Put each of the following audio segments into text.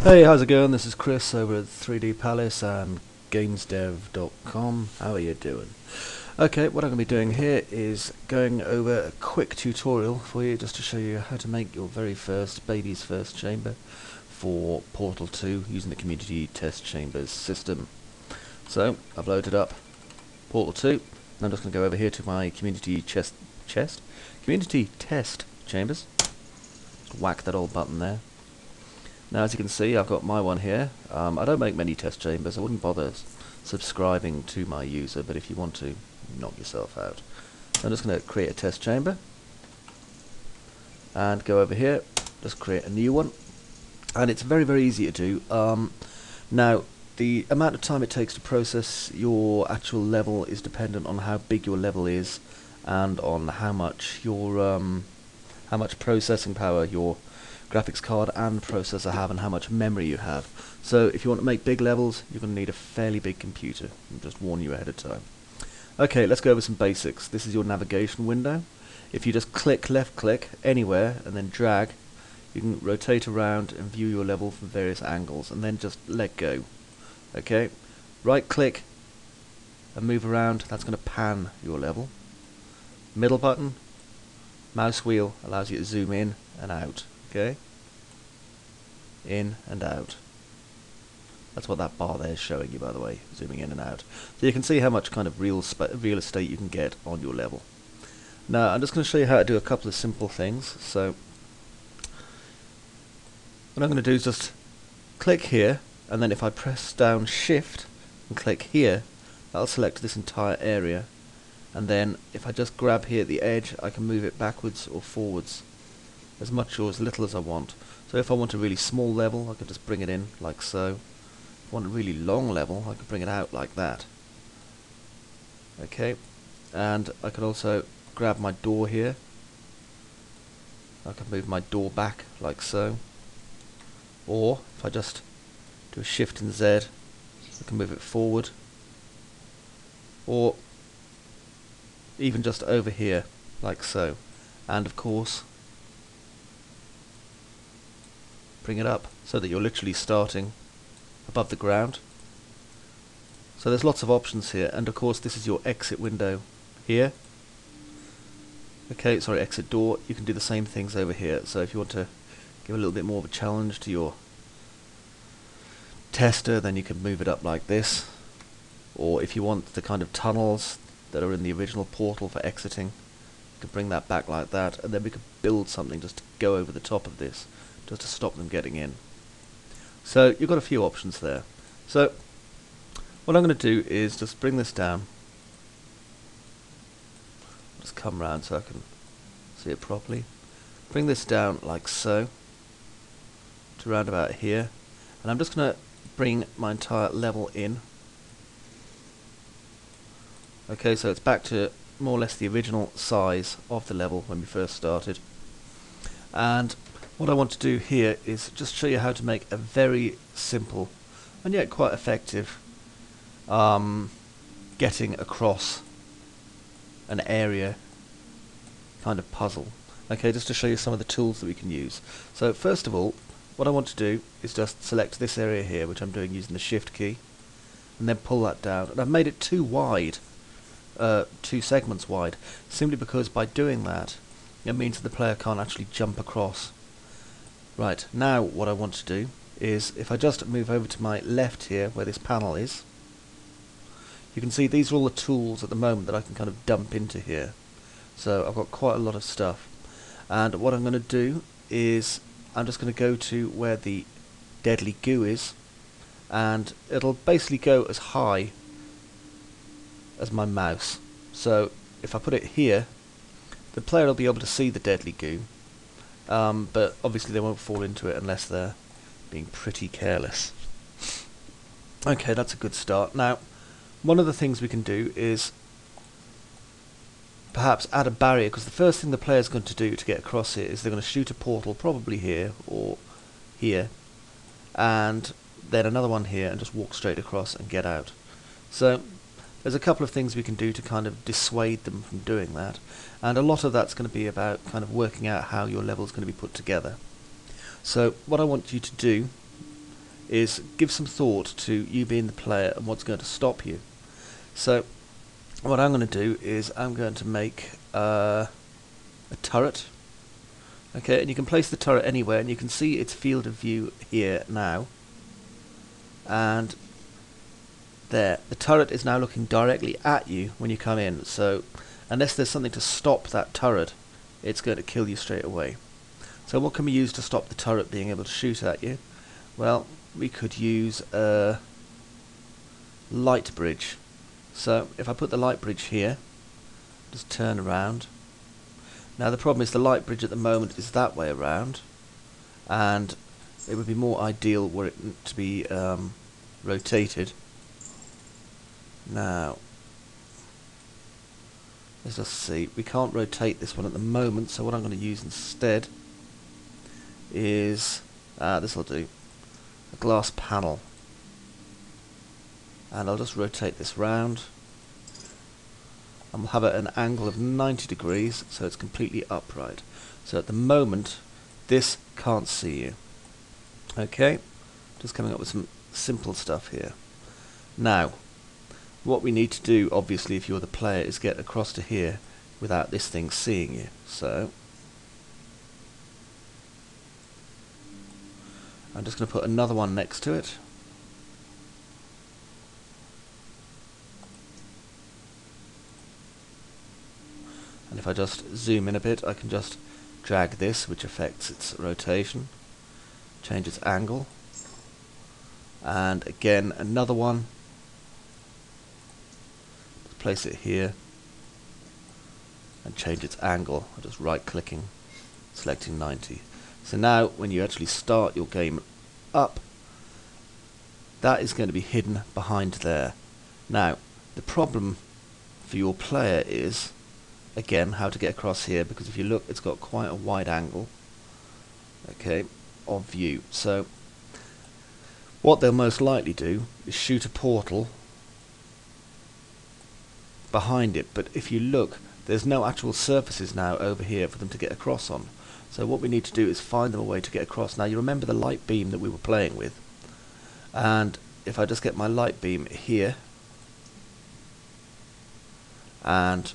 Hey, how's it going? This is Chris over at 3D Palace and GamesDev.com. How are you doing? Okay, what I'm going to be doing here is going over a quick tutorial for you just to show you how to make your very first baby's first chamber for Portal 2 using the Community Test Chambers system. So, I've loaded up Portal 2 and I'm just going to go over here to my Community Test Chambers. Whack that old button there. Now, as you can see, I've got my one here. I don't make many test chambers. I wouldn't bother subscribing to my user, but if you want to, knock yourself out. So I'm just going to create a test chamber and go over here, just create a new one. And it's very, very easy to do. Now, the amount of time it takes to process your actual level is dependent on how big your level is and on how much processing power your graphics card and processor have and how much memory you have. So if you want to make big levels, you're going to need a fairly big computer. I'll just warn you ahead of time. Okay, let's go over some basics. This is your navigation window. If you just left click anywhere and then drag, you can rotate around and view your level from various angles and then just let go. Okay, right click and move around, that's going to pan your level. Middle button, mouse wheel allows you to zoom in and out. Okay, in and out. That's what that bar there is showing you, by the way, zooming in and out. So you can see how much kind of real estate you can get on your level. Now I'm just going to show you how to do a couple of simple things. So what I'm going to do is just click here, and then if I press down shift and click here, that'll select this entire area, and then if I just grab here at the edge, I can move it backwards or forwards as much or as little as I want. So if I want a really small level, I could just bring it in like so. If I want a really long level, I could bring it out like that. Okay, and I could also grab my door here. I can move my door back like so. Or if I just do a shift and Z, I can move it forward. Or even just over here like so. And of course, bring it up so that you're literally starting above the ground. So there's lots of options here, and of course this is your exit window here. Okay, sorry, exit door. You can do the same things over here. So if you want to give a little bit more of a challenge to your tester, then you can move it up like this. Or if you want the kind of tunnels that are in the original Portal for exiting, you can bring that back like that, and then we could build something just to go over the top of this, just to stop them getting in. So you've got a few options there. So what I'm going to do is just bring this down. Just come round so I can see it properly. Bring this down like so to round about here, and I'm just going to bring my entire level in. Okay, so it's back to more or less the original size of the level when we first started. And what I want to do here is just show you how to make a very simple and yet quite effective getting across an area kind of puzzle. Okay, just to show you some of the tools that we can use. So first of all, what I want to do is just select this area here, which I'm doing using the shift key, and then pull that down. And I've made it too wide, 2 segments wide, simply because by doing that, it means that the player can't actually jump across. Right, now what I want to do is, if I just move over to my left here, where this panel is, you can see these are all the tools at the moment that I can kind of dump into here. So I've got quite a lot of stuff. And what I'm going to do is, I'm just going to go to where the deadly goo is, and it'll basically go as high as my mouse. So if I put it here, the player will be able to see the deadly goo. But obviously they won't fall into it unless they're being pretty careless. Okay, that's a good start. Now, one of the things we can do is perhaps add a barrier, because the first thing the player's going to do to get across here is they're going to shoot a portal, probably here or here, and then another one here, and just walk straight across and get out. So there's a couple of things we can do to kind of dissuade them from doing that, and a lot of that's going to be about kind of working out how your level's going to be put together. So what I want you to do is give some thought to you being the player and what's going to stop you. So what I'm going to do is I'm going to make a turret. Okay, and you can place the turret anywhere, and you can see its field of view here now. And there, the turret is now looking directly at you when you come in, so unless there's something to stop that turret, it's going to kill you straight away. So what can we use to stop the turret being able to shoot at you? Well, we could use a light bridge. So if I put the light bridge here, just turn around. Now the problem is the light bridge at the moment is that way around, and it would be more ideal were it to be rotated. Now, let's just see, we can't rotate this one at the moment, so what I'm going to use instead is, this will do, a glass panel. And I'll just rotate this round, and we'll have it at an angle of 90 degrees, so it's completely upright. So at the moment, this can't see you. Okay, just coming up with some simple stuff here. Now, what we need to do, obviously, if you're the player, is get across to here without this thing seeing you. So, I'm just going to put another one next to it. And if I just zoom in a bit, I can just drag this, which affects its rotation, change its angle, and again another one. Let's place it here and change its angle. I'm just right clicking, selecting 90. So now when you actually start your game up, that is going to be hidden behind there. Now the problem for your player is, again, how to get across here, because if you look, it's got quite a wide angle, okay, of view. So what they'll most likely do is shoot a portal behind it, but if you look, there's no actual surfaces now over here for them to get across on. So what we need to do is find them a way to get across. Now you remember the light beam that we were playing with, and if I just get my light beam here and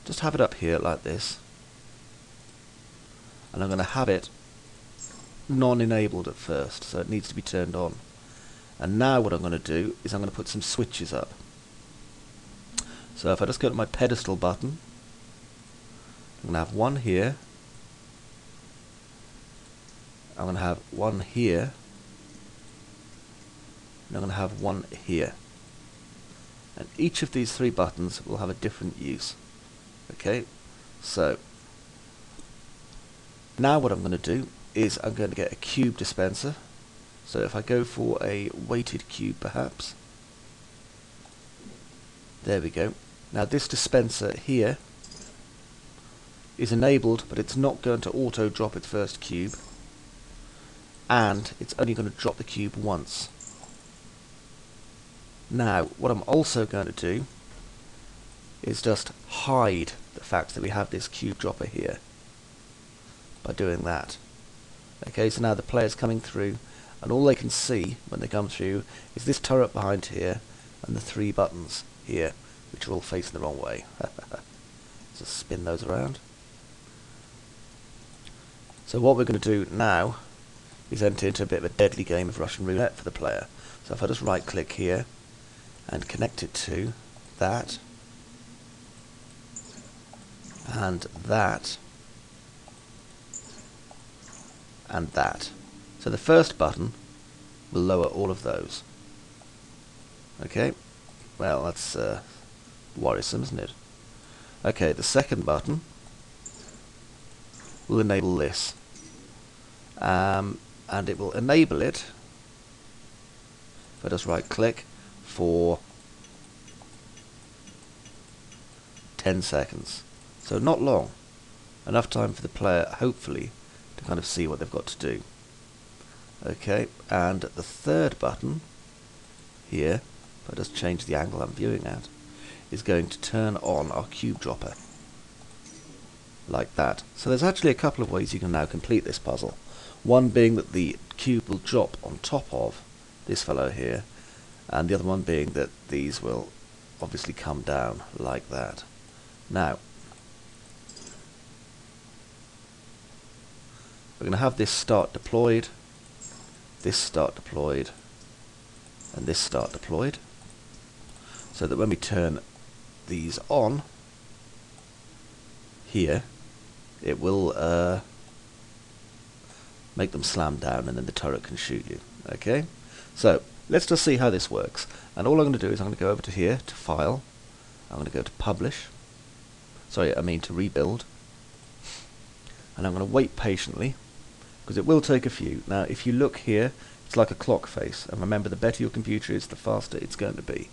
just have it up here like this, and I'm going to have it non-enabled at first, so it needs to be turned on. And now what I'm going to do is I'm going to put some switches up. So if I just go to my pedestal button, I'm going to have one here, I'm going to have one here, and I'm going to have one here. And each of these three buttons will have a different use. Okay, so now what I'm going to do is I'm going to get a cube dispenser. So if I go for a weighted cube perhaps, there we go. Now this dispenser here is enabled, but it's not going to auto drop its first cube, and it's only going to drop the cube once. Now what I'm also going to do is just hide the fact that we have this cube dropper here by doing that. Okay, so now the player's coming through, and all they can see when they come through is this turret behind here and the three buttons here, which are all facing the wrong way. Just spin those around. So what we're going to do now is enter into a bit of a deadly game of Russian roulette for the player. So if I just right click here and connect it to that and that and that. So the first button will lower all of those. Okay, well that's worrisome, isn't it? Okay, the second button will enable this, and it will enable it, if I just right click, for 10 seconds. So not long, enough time for the player hopefully to kind of see what they've got to do. Okay, and the third button here, if I just change the angle I'm viewing at, is going to turn on our cube dropper like that. So there's actually a couple of ways you can now complete this puzzle. One being that the cube will drop on top of this fellow here, and the other one being that these will obviously come down like that. Now, we're going to have this start deployed, this start deployed, and this start deployed, so that when we turn these on here, it will make them slam down, and then the turret can shoot you. Okay, so let's just see how this works. And all I'm going to do is I'm going to go over to here to File. I'm going to go to Publish. Sorry, I mean to Rebuild. And I'm going to wait patiently, because it will take a few. Now, if you look here, it's like a clock face. And remember, the better your computer is, the faster it's going to be.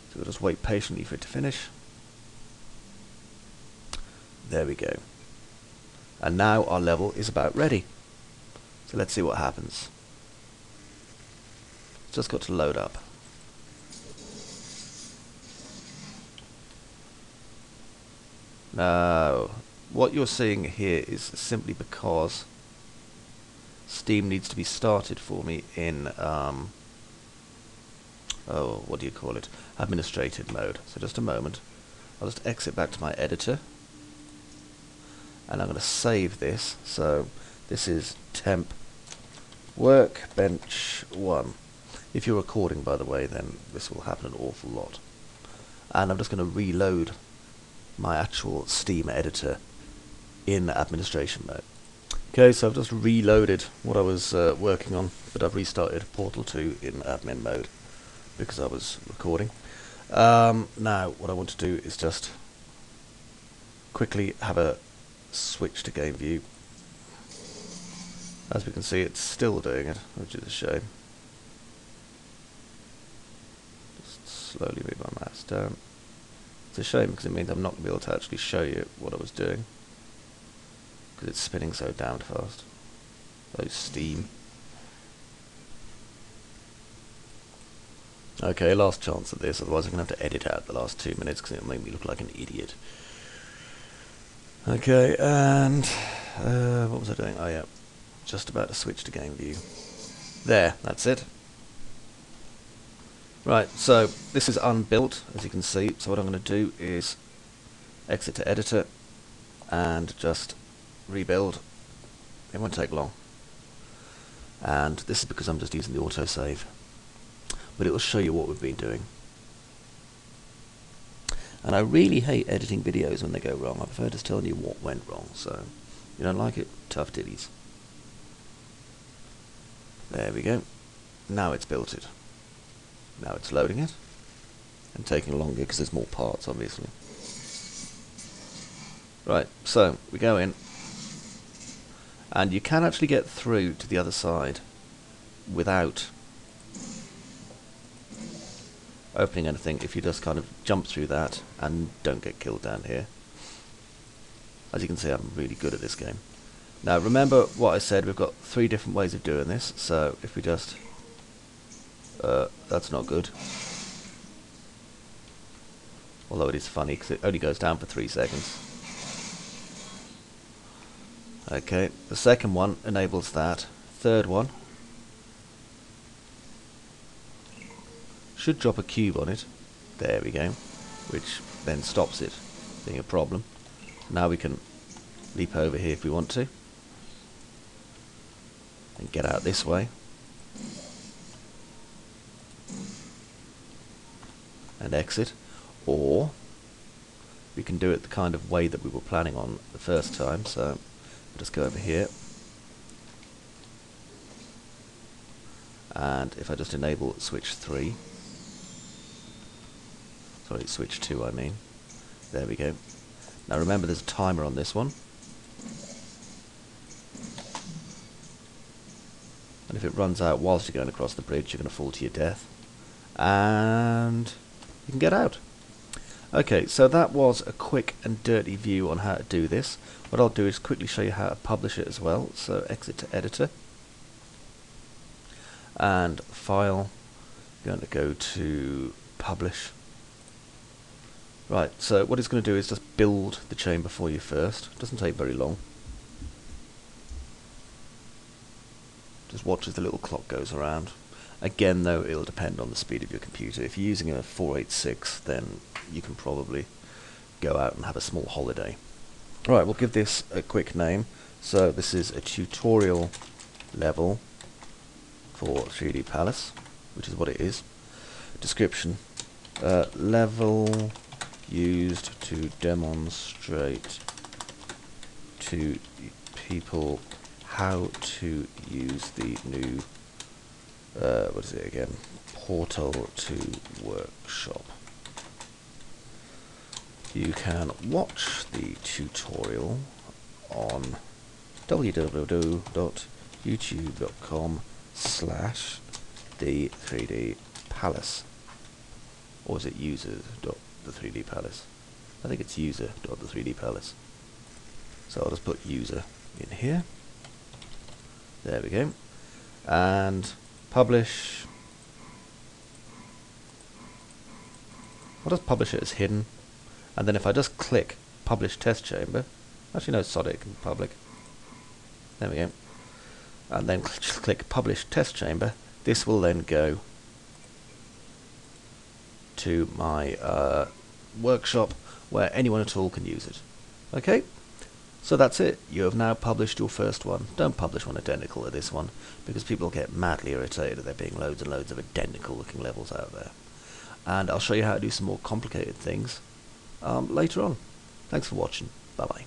So we'll just wait patiently for it to finish. There we go. And now our level is about ready. So let's see what happens. It's just got to load up. Now, what you're seeing here is simply because Steam needs to be started for me in, what do you call it? Administrative mode. So just a moment. I'll just exit back to my editor. And I'm going to save this. So this is temp workbench 1. If you're recording, by the way, then this will happen an awful lot. And I'm just going to reload my actual Steam editor in administration mode. Okay, so I've just reloaded what I was working on, but I've restarted PORTAL2 in admin mode because I was recording. Now, what I want to do is just quickly have a switch to game view. As we can see, it's still doing it, which is a shame. Just slowly move my mouse down. It's a shame because it means I'm not going to be able to actually show you what I was doing, because it's spinning so damn fast. Oh, Steam. Okay, last chance at this, otherwise I'm going to have to edit out the last 2 minutes because it'll make me look like an idiot. Okay, and what was I doing? Oh yeah, just about to switch to game view. There, that's it. Right, so this is unbuilt, as you can see. So what I'm going to do is exit to editor and just rebuild. It won't take long. And this is because I'm just using the autosave. But it will show you what we've been doing. And I really hate editing videos when they go wrong. I prefer just telling you what went wrong. So, you don't like it? Tough titties. There we go. Now it's built it. Now it's loading it. And taking longer because there's more parts, obviously. Right, so we go in. And you can actually get through to the other side without opening anything if you just kind of jump through that and don't get killed down here. As you can see, I'm really good at this game. Now remember what I said, we've got 3 different ways of doing this, so if we just that's not good, although it is funny because it only goes down for 3 seconds. Okay, the second one enables that. Third one should drop a cube on it. There we go. Which then stops it being a problem. Now we can leap over here if we want to. And get out this way. And exit. Or we can do it the kind of way that we were planning on the first time. So we'll just go over here. And if I just enable switch 3. Sorry, switch 2 I mean. There we go. Now remember there's a timer on this one. And if it runs out whilst you're going across the bridge, you're going to fall to your death. And you can get out. Okay, so that was a quick and dirty view on how to do this. What I'll do is quickly show you how to publish it as well. So exit to editor. And file. You're going to go to publish. Right, so what it's going to do is just build the chamber for you first. It doesn't take very long. Just watch as the little clock goes around. Again though, it'll depend on the speed of your computer. If you're using a 486, then you can probably go out and have a small holiday. Right, we'll give this a quick name. So this is a tutorial level for 3D Palace, which is what it is. Description. Level used to demonstrate to people how to use the new what is it again? PORTAL2 workshop. You can watch the tutorial on www.youtube.com/the3dpalace. Or is it user.the3dpalace? I think it's user.the3dpalace. So I'll just put user in here. There we go. And publish. I'll just publish it as hidden. And then if I just click publish test chamber, actually no, sod it, public. There we go. And then click publish test chamber. This will then go to my workshop where anyone at all can use it. Okay? So that's it. You have now published your first one. Don't publish one identical to this one, because people get madly irritated at there being loads and loads of identical looking levels out there. And I'll show you how to do some more complicated things later on. Thanks for watching. Bye bye.